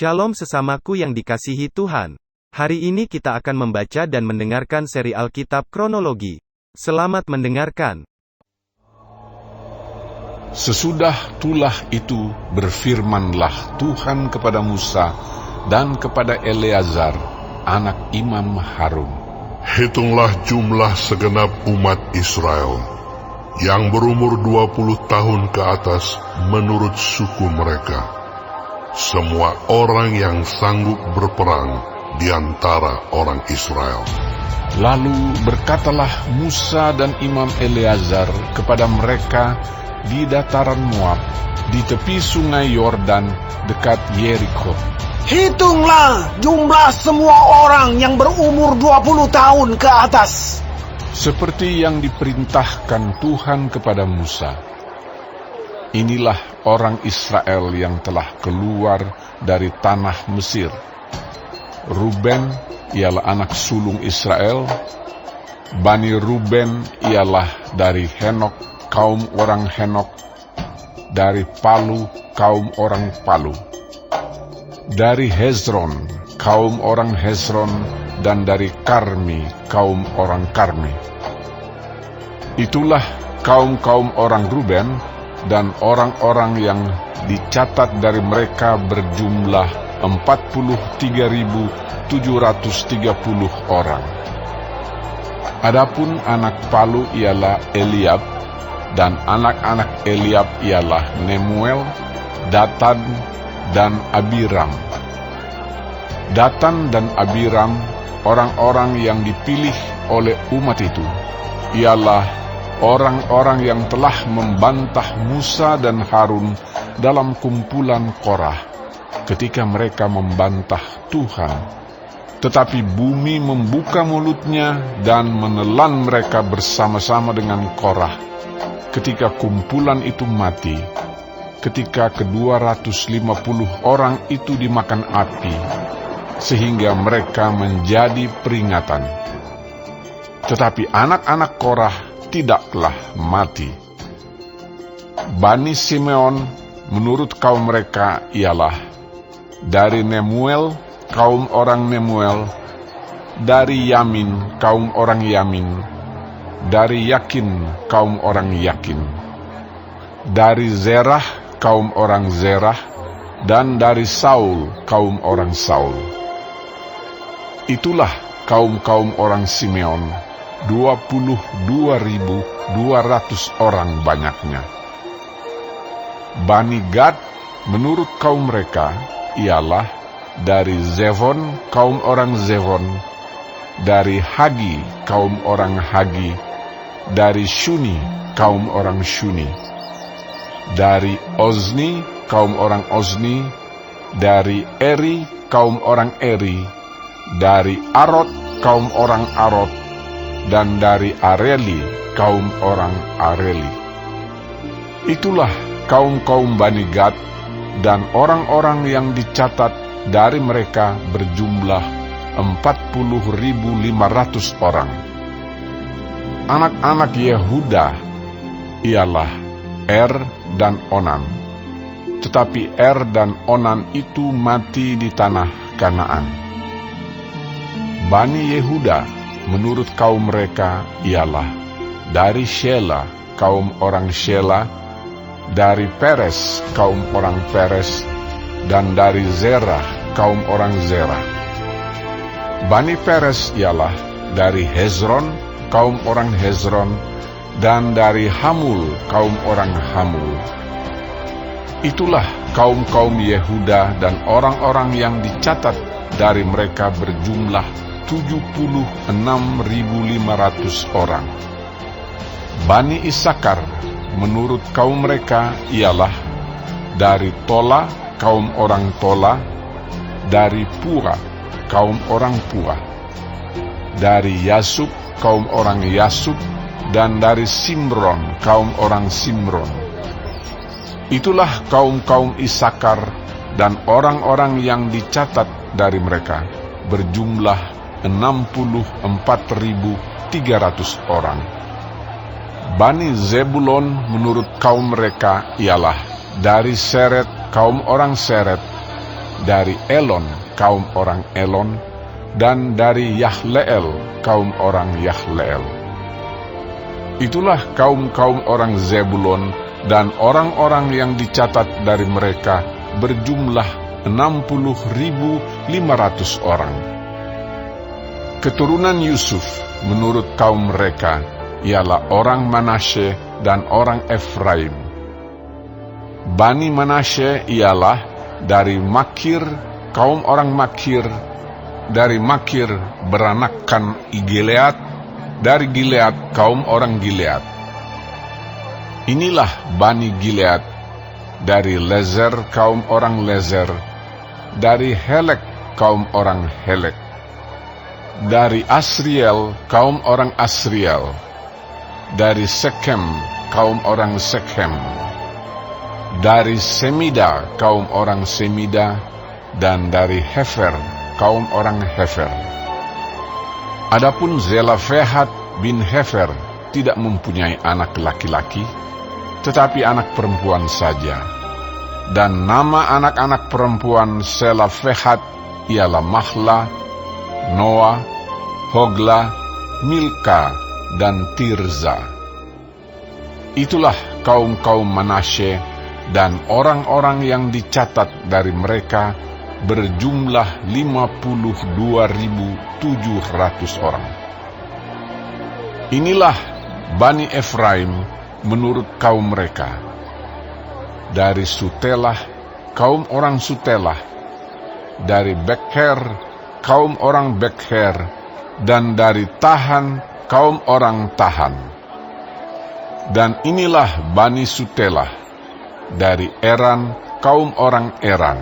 Shalom sesamaku yang dikasihi Tuhan. Hari ini kita akan membaca dan mendengarkan seri Alkitab Kronologi. Selamat mendengarkan. Sesudah tulah itu berfirmanlah Tuhan kepada Musa dan kepada Eleazar, anak Imam Harun. Hitunglah jumlah segenap umat Israel yang berumur 20 tahun ke atas menurut suku mereka. Semua orang yang sanggup berperang di antara orang Israel. Lalu berkatalah Musa dan Imam Eleazar kepada mereka di dataran Moab, di tepi sungai Yordan dekat Yeriko. Hitunglah jumlah semua orang yang berumur 20 tahun ke atas, seperti yang diperintahkan Tuhan kepada Musa. Inilah orang Israel yang telah keluar dari tanah Mesir. Ruben ialah anak sulung Israel. Bani Ruben ialah dari Henok, kaum orang Henok. Dari Palu, kaum orang Palu. Dari Hezron, kaum orang Hezron. Dan dari Karmi, kaum orang Karmi. Itulah kaum-kaum orang Ruben, dan orang-orang yang dicatat dari mereka berjumlah 43.730 orang. Adapun anak Palu ialah Eliab, dan anak-anak Eliab ialah Nemuel, Datan, dan Abiram. Datan dan Abiram, orang-orang yang dipilih oleh umat itu, ialah orang-orang yang telah membantah Musa dan Harun dalam kumpulan Korah, ketika mereka membantah Tuhan. Tetapi bumi membuka mulutnya dan menelan mereka bersama-sama dengan Korah, ketika kumpulan itu mati, ketika ke-250 orang itu dimakan api, sehingga mereka menjadi peringatan. Tetapi anak-anak Korah tidaklah mati. Bani Simeon menurut kaum mereka ialah dari Nemuel, kaum orang Nemuel, dari Yamin, kaum orang Yamin, dari Yakin, kaum orang Yakin, dari Zerah, kaum orang Zerah, dan dari Saul, kaum orang Saul. Itulah kaum-kaum orang Simeon, 22.200 orang banyaknya. Bani Gad menurut kaum mereka ialah dari Zevon, kaum orang Zevon, dari Hagi, kaum orang Hagi, dari Shuni, kaum orang Shuni, dari Ozni, kaum orang Ozni, dari Eri, kaum orang Eri, dari Arod, kaum orang Arod, dan dari Areli, kaum orang Areli. Itulah kaum-kaum Bani Gad, dan orang-orang yang dicatat dari mereka berjumlah 40.500 orang. Anak-anak Yehuda ialah Er dan Onan, tetapi Er dan Onan itu mati di tanah Kanaan. Bani Yehuda menurut kaum mereka ialah dari Shela, kaum orang Shela, dari Peres, kaum orang Peres, dan dari Zerah, kaum orang Zerah. Bani Peres ialah dari Hezron, kaum orang Hezron, dan dari Hamul, kaum orang Hamul. Itulah kaum-kaum Yehuda, dan orang-orang yang dicatat dari mereka berjumlah 76.500 orang. Bani Isakar menurut kaum mereka ialah dari Tola, kaum orang Tola, dari Pura, kaum orang Pura, dari Yasub, kaum orang Yasub, dan dari Simron, kaum orang Simron. Itulah kaum-kaum Isakar, dan orang-orang yang dicatat dari mereka berjumlah 64.300 orang. Bani Zebulon menurut kaum mereka ialah dari Seret, kaum orang Seret, dari Elon, kaum orang Elon, dan dari Yahleel, kaum orang Yahleel. Itulah kaum-kaum orang Zebulon, dan orang-orang yang dicatat dari mereka berjumlah 60.500 orang. Keturunan Yusuf menurut kaum mereka ialah orang Manasye dan orang Efraim. Bani Manasye ialah dari Makir, kaum orang Makir. Dari Makir beranakkan Gilead, dari Gilead kaum orang Gilead. Inilah Bani Gilead, dari Lezer kaum orang Lezer, dari Helek kaum orang Helek, dari Asriel kaum orang Asriel, dari Sekem kaum orang Sekem, dari Semida kaum orang Semida, dan dari Hefer kaum orang Hefer. Adapun Zelafehad bin Hefer tidak mempunyai anak laki-laki, tetapi anak perempuan saja. Dan nama anak-anak perempuan Zelafehad ialah Mahla, Noah, Hogla, Milka, dan Tirza. Itulah kaum-kaum Manasye, dan orang-orang yang dicatat dari mereka berjumlah 52.700 orang. Inilah Bani Efraim menurut kaum mereka. Dari Sutelah, kaum orang Sutelah, dari Bekher, kaum orang Bekher, dan dari Tahan, kaum orang Tahan. Dan inilah Bani Sutelah, dari Eran, kaum orang Eran.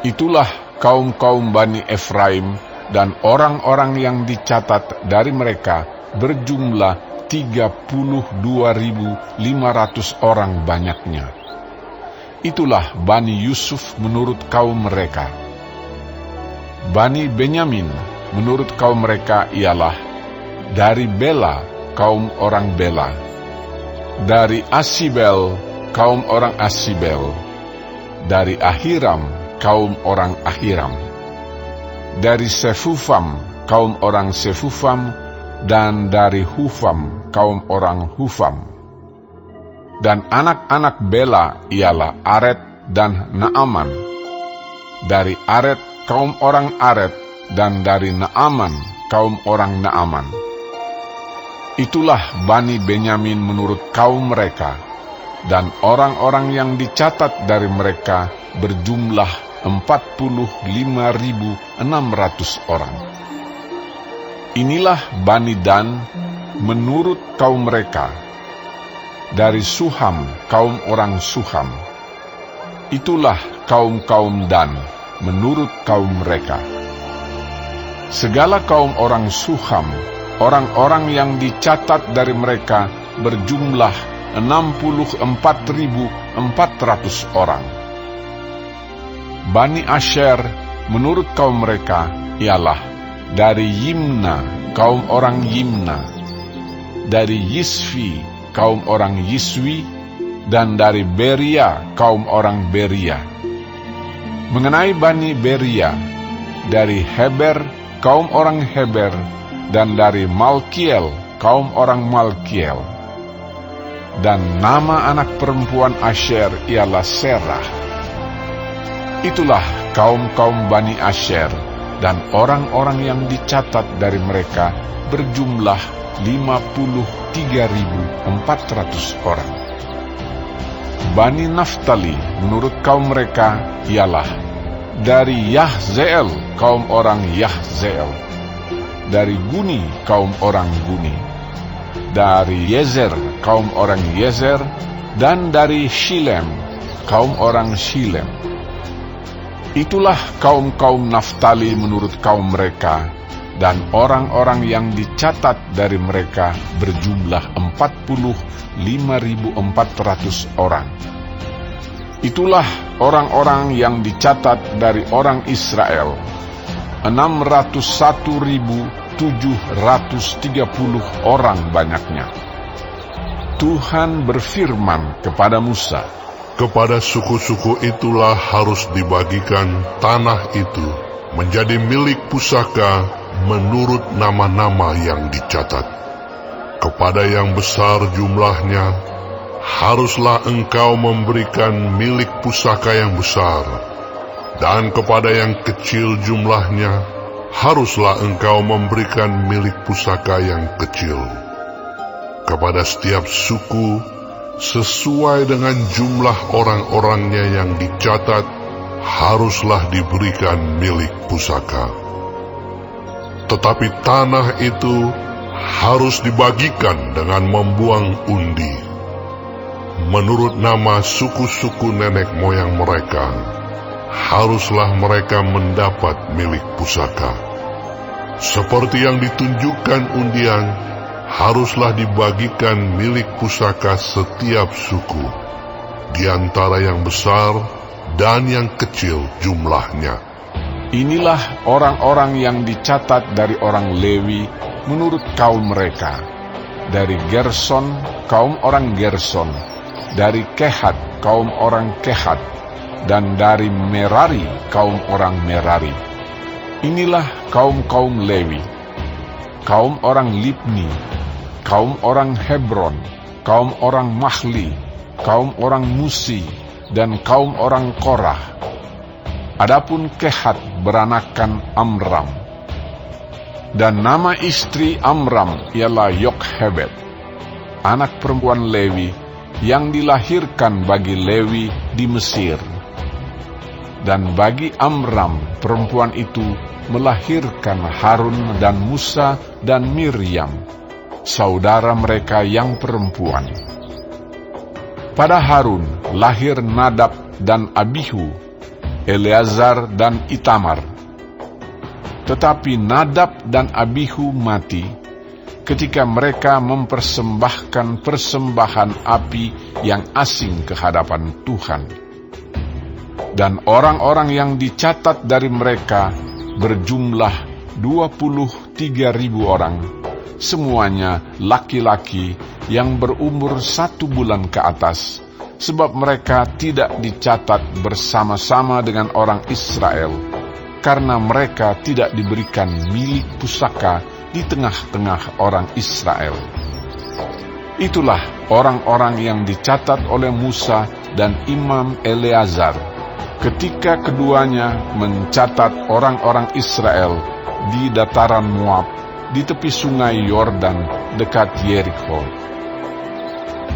Itulah kaum-kaum Bani Efraim, dan orang-orang yang dicatat dari mereka berjumlah 32.500 orang banyaknya. Itulah Bani Yusuf menurut kaum mereka. Bani Benyamin menurut kaum mereka ialah dari Bela, kaum orang Bela, dari Asibel, kaum orang Asibel, dari Ahiram, kaum orang Ahiram, dari Sefufam, kaum orang Sefufam, dan dari Hufam, kaum orang Hufam. Dan anak-anak Bela ialah Aret dan Naaman. Dari Aret, kaum orang Aret, dan dari Naaman, kaum orang Naaman. Itulah Bani Benyamin menurut kaum mereka, dan orang-orang yang dicatat dari mereka berjumlah 45.600 orang. Inilah Bani Dan menurut kaum mereka. Dari Suham, kaum orang Suham. Itulah kaum-kaum Dan menurut kaum mereka. Segala kaum orang Suham, orang-orang yang dicatat dari mereka berjumlah 64.400 orang. Bani Asher menurut kaum mereka ialah dari Yimna, kaum orang Yimna, dari Yisvi, kaum orang Yiswi, dan dari Beria, kaum orang Beria. Mengenai Bani Beria, dari Heber, kaum orang Heber, dan dari Malkiel, kaum orang Malkiel. Dan nama anak perempuan Asher ialah Serah. Itulah kaum-kaum Bani Asher, dan orang-orang yang dicatat dari mereka berjumlah 53.400 orang. Bani Naftali menurut kaum mereka ialah dari Yahzeel, kaum orang Yahzeel, dari Guni, kaum orang Guni, dari Yezer, kaum orang Yezer, dan dari Shilem, kaum orang Shilem. Itulah kaum-kaum Naftali menurut kaum mereka, dan orang-orang yang dicatat dari mereka berjumlah 45.400 orang. Itulah orang-orang yang dicatat dari orang Israel, 601.730 orang banyaknya. Tuhan berfirman kepada Musa, Kepada suku-suku itulah harus dibagikan tanah itu menjadi milik pusaka menurut nama-nama yang dicatat. Kepada yang besar jumlahnya, haruslah engkau memberikan milik pusaka yang besar, dan kepada yang kecil jumlahnya, haruslah engkau memberikan milik pusaka yang kecil. Kepada setiap suku, sesuai dengan jumlah orang-orangnya yang dicatat, haruslah diberikan milik pusaka. Tetapi tanah itu harus dibagikan dengan membuang undi. Menurut nama suku-suku nenek moyang mereka, haruslah mereka mendapat milik pusaka. Seperti yang ditunjukkan undian, haruslah dibagikan milik pusaka setiap suku, di antara yang besar dan yang kecil jumlahnya. Inilah orang-orang yang dicatat dari orang Lewi menurut kaum mereka. Dari Gerson, kaum orang Gerson. Dari Kehat, kaum orang Kehat. Dan dari Merari, kaum orang Merari. Inilah kaum-kaum Lewi. Kaum orang Libni, kaum orang Hebron, kaum orang Mahli, kaum orang Musi, dan kaum orang Korah. Adapun Kehat beranakan Amram. Dan nama istri Amram ialah Yokhebed, anak perempuan Lewi, yang dilahirkan bagi Lewi di Mesir. Dan bagi Amram, perempuan itu melahirkan Harun dan Musa dan Miriam, saudara mereka yang perempuan. Pada Harun lahir Nadab dan Abihu, Eleazar dan Itamar. Tetapi Nadab dan Abihu mati ketika mereka mempersembahkan persembahan api yang asing ke hadapan Tuhan. Dan orang-orang yang dicatat dari mereka berjumlah 23.000 orang, semuanya laki-laki yang berumur 1 bulan ke atas, sebab mereka tidak dicatat bersama-sama dengan orang Israel, karena mereka tidak diberikan milik pusaka di tengah-tengah orang Israel. Itulah orang-orang yang dicatat oleh Musa dan Imam Eleazar, ketika keduanya mencatat orang-orang Israel di dataran Moab, di tepi sungai Yordan dekat Yerikho.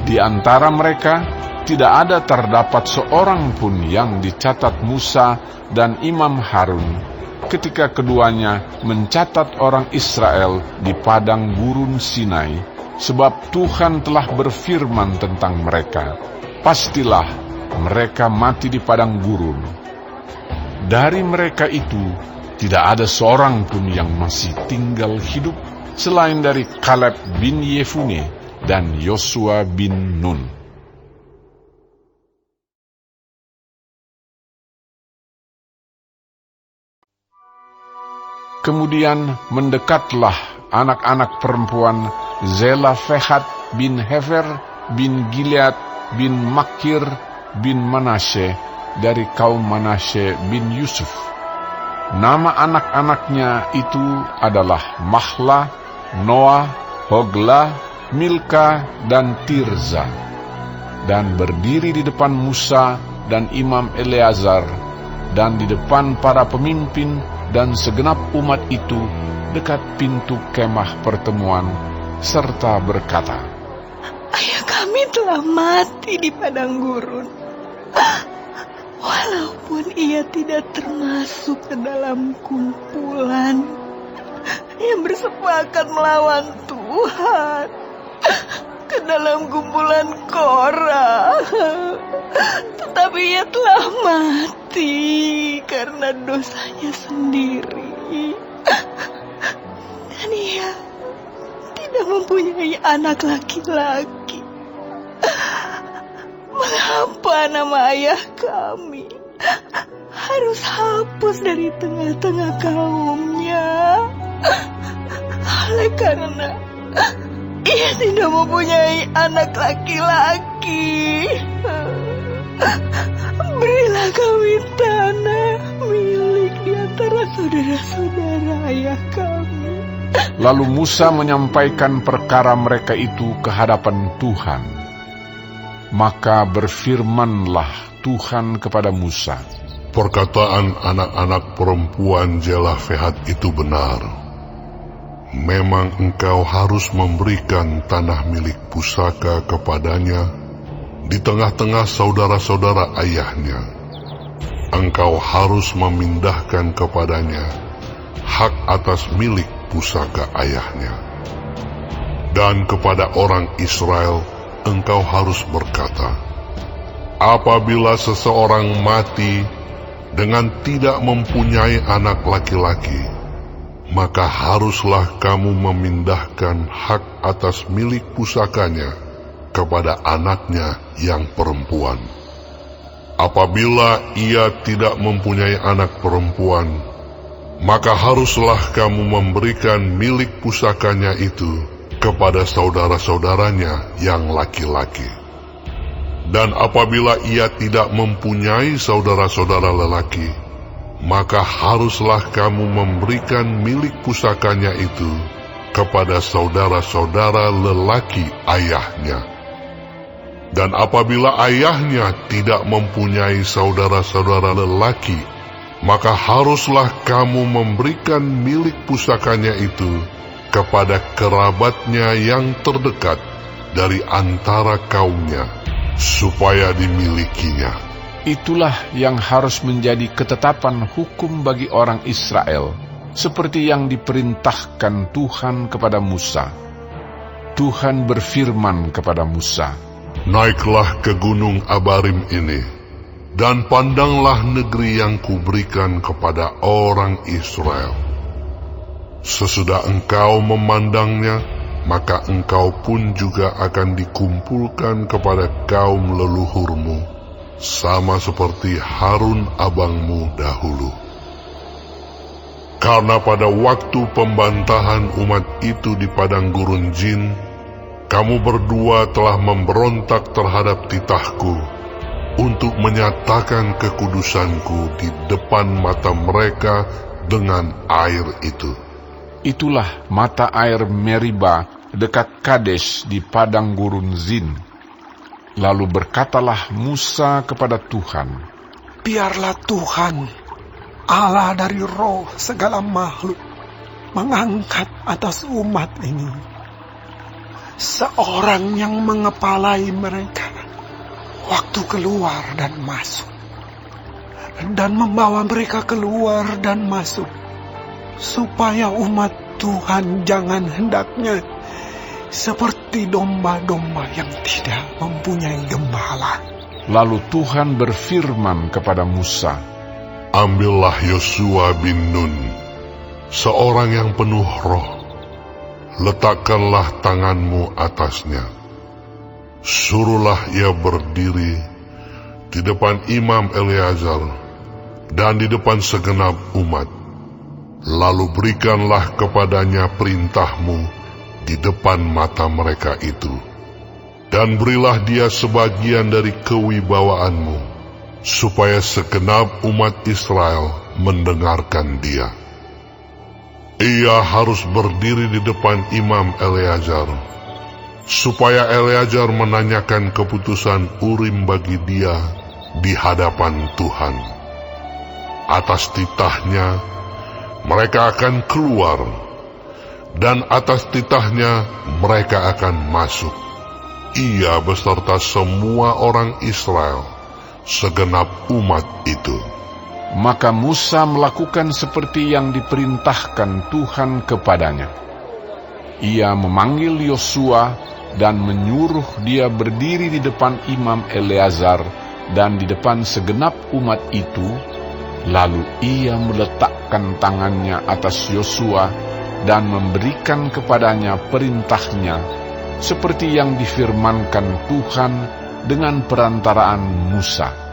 Di antara mereka tidak ada terdapat seorang pun yang dicatat Musa dan Imam Harun, ketika keduanya mencatat orang Israel di padang gurun Sinai, sebab Tuhan telah berfirman tentang mereka, pastilah mereka mati di padang gurun. Dari mereka itu, tidak ada seorang pun yang masih tinggal hidup, selain dari Kaleb bin Yefune dan Yosua bin Nun. Kemudian mendekatlah anak-anak perempuan Zelafehat bin Hefer bin Gilead bin Makir bin Manasye dari kaum Manasye bin Yusuf. Nama anak-anaknya itu adalah Mahla, Noah, Hogla, Milka, dan Tirza. Dan berdiri di depan Musa dan Imam Eleazar, dan di depan para pemimpin dan segenap umat itu dekat pintu kemah pertemuan, serta berkata, Ayah kami telah mati di padang gurun, walaupun ia tidak termasuk ke dalam kumpulan yang bersepakat melawan Tuhan, ke dalam kumpulan Korah. Tetapi ia telah mati karena dosanya sendiri, dan ia tidak mempunyai anak laki-laki. Mengapa nama ayah kami harus hapus dari tengah-tengah kaumnya? Oleh karena ia tidak mempunyai anak laki-laki. Berilah kami tanah milik di antara saudara-saudara ayah kami. Lalu Musa menyampaikan perkara mereka itu ke hadapan Tuhan. Maka berfirmanlah Tuhan kepada Musa, Perkataan anak-anak perempuan Zelafehad itu benar. Memang engkau harus memberikan tanah milik pusaka kepadanya di tengah-tengah saudara-saudara ayahnya. Engkau harus memindahkan kepadanya hak atas milik pusaka ayahnya. Dan kepada orang Israel engkau harus berkata, apabila seseorang mati dengan tidak mempunyai anak laki-laki, maka haruslah kamu memindahkan hak atas milik pusakanya kepada anaknya yang perempuan. Apabila ia tidak mempunyai anak perempuan, maka haruslah kamu memberikan milik pusakanya itu kepada saudara-saudaranya yang laki-laki. Dan apabila ia tidak mempunyai saudara-saudara lelaki, maka haruslah kamu memberikan milik pusakanya itu kepada saudara-saudara lelaki ayahnya. Dan apabila ayahnya tidak mempunyai saudara-saudara lelaki, maka haruslah kamu memberikan milik pusakanya itu kepada kerabatnya yang terdekat dari antara kaumnya, supaya dimilikinya. itulah yang harus menjadi ketetapan hukum bagi orang Israel, seperti yang diperintahkan Tuhan kepada Musa. Tuhan berfirman kepada Musa, Naiklah ke gunung Abarim ini, dan pandanglah negeri yang kuberikan kepada orang Israel. Sesudah engkau memandangnya, maka engkau pun juga akan dikumpulkan kepada kaum leluhurmu, sama seperti Harun abangmu dahulu. Karena pada waktu pembantahan umat itu di padang gurun Jin, kamu berdua telah memberontak terhadap titahku untuk menyatakan kekudusanku di depan mata mereka dengan air itu. itulah mata air Meriba dekat Kades di padang gurun Zin. Lalu berkatalah Musa kepada Tuhan, Biarlah Tuhan, Allah dari roh segala makhluk, mengangkat atas umat ini seorang yang mengepalai mereka waktu keluar dan masuk, dan membawa mereka keluar dan masuk, supaya umat Tuhan jangan hendaknya seperti domba-domba yang tidak mempunyai gembala. Lalu Tuhan berfirman kepada Musa, Ambillah Yosua bin Nun, seorang yang penuh roh, letakkanlah tanganmu atasnya. Suruhlah ia berdiri di depan Imam Eleazar dan di depan segenap umat. Lalu berikanlah kepadanya perintahmu di depan mata mereka itu. Dan berilah dia sebagian dari kewibawaanmu, supaya segenap umat Israel mendengarkan dia. Ia harus berdiri di depan Imam Eleazar, supaya Eleazar menanyakan keputusan Urim bagi dia di hadapan Tuhan. Atas titahnya mereka akan keluar, dan atas titahnya mereka akan masuk, ia beserta semua orang Israel, segenap umat itu. Maka Musa melakukan seperti yang diperintahkan Tuhan kepadanya. Ia memanggil Yosua dan menyuruh dia berdiri di depan Imam Eleazar dan di depan segenap umat itu. Lalu ia meletakkan tangannya atas Yosua dan memberikan kepadanya perintahnya, seperti yang difirmankan Tuhan dengan perantaraan Musa.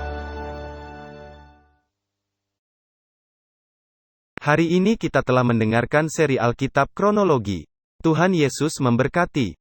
Hari ini kita telah mendengarkan seri Alkitab Kronologi. Tuhan Yesus memberkati.